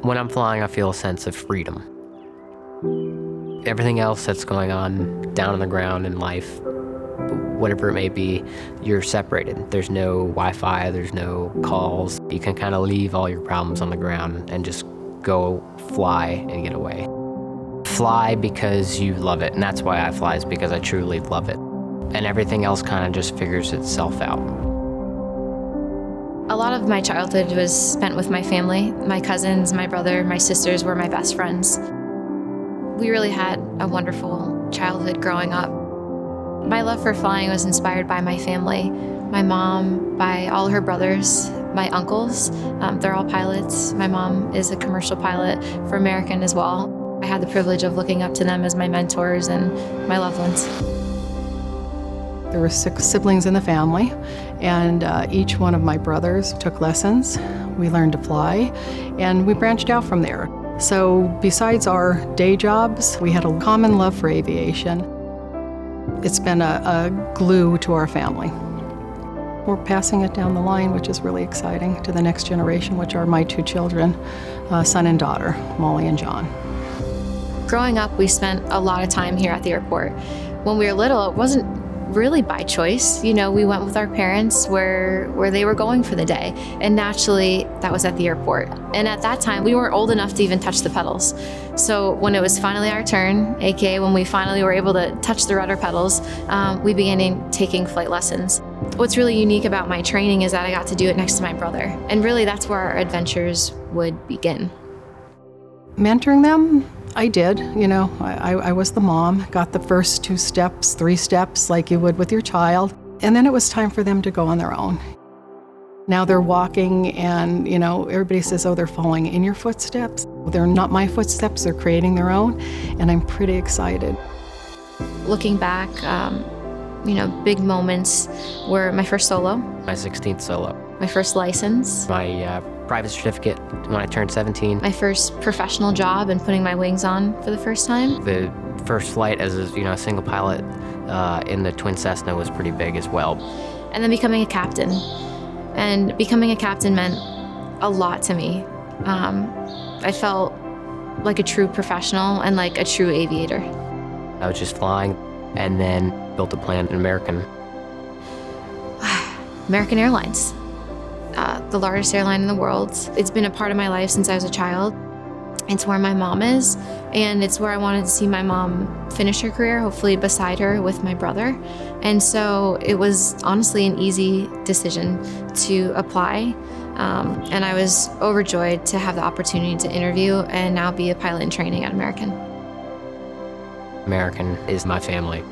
When I'm flying, I feel a sense of freedom. Everything else that's going on down on the ground in life, whatever it may be, you're separated. There's no Wi-Fi, there's no calls. You can kind of leave all your problems on the ground and just go fly and get away. Fly because you love it, and that's why I fly, is because I truly love it. And everything else kind of just figures itself out. A lot of my childhood was spent with my family. My cousins, my brother, my sisters were my best friends. We really had a wonderful childhood growing up. My love for flying was inspired by my family, my mom, by all her brothers, my uncles. They're all pilots. My mom is a commercial pilot for American as well. I had the privilege of looking up to them as my mentors and my loved ones. There were 6 siblings in the family, and each one of my brothers took lessons. We learned to fly, and we branched out from there. So besides our day jobs, we had a common love for aviation. It's been a glue to our family. We're passing it down the line, which is really exciting, to the next generation, which are my 2 children, son and daughter, Molly and John. Growing up, we spent a lot of time here at the airport. When we were little, it wasn't really by choice. You know, we went with our parents where they were going for the day, and naturally that was at the airport. And at that time, we weren't old enough to even touch the pedals. So when it was finally our turn, aka when we finally were able to touch the rudder pedals, we began taking flight lessons. What's really unique about my training is that I got to do it next to my brother, and really that's where our adventures would begin. Mentoring them, I did. You know, I was the mom, got the first 2 steps, 3 steps like you would with your child, and then it was time for them to go on their own. Now they're walking and, you know, everybody says, oh, they're following in your footsteps. They're not my footsteps, they're creating their own, and I'm pretty excited. Looking back, you know, big moments were my first solo, My 16th solo. my first license, My private certificate when I turned 17. my first professional job and putting my wings on for the first time. The first flight as a single pilot in the twin Cessna was pretty big as well. And then becoming a captain. And becoming a captain meant a lot to me. I felt like a true professional and like a true aviator. I was just flying and then built a plane in American. American Airlines, the largest airline in the world. It's been a part of my life since I was a child. It's where my mom is, and it's where I wanted to see my mom finish her career, hopefully beside her with my brother. And so it was honestly an easy decision to apply. And I was overjoyed to have the opportunity to interview and now be a pilot in training at American. American is my family.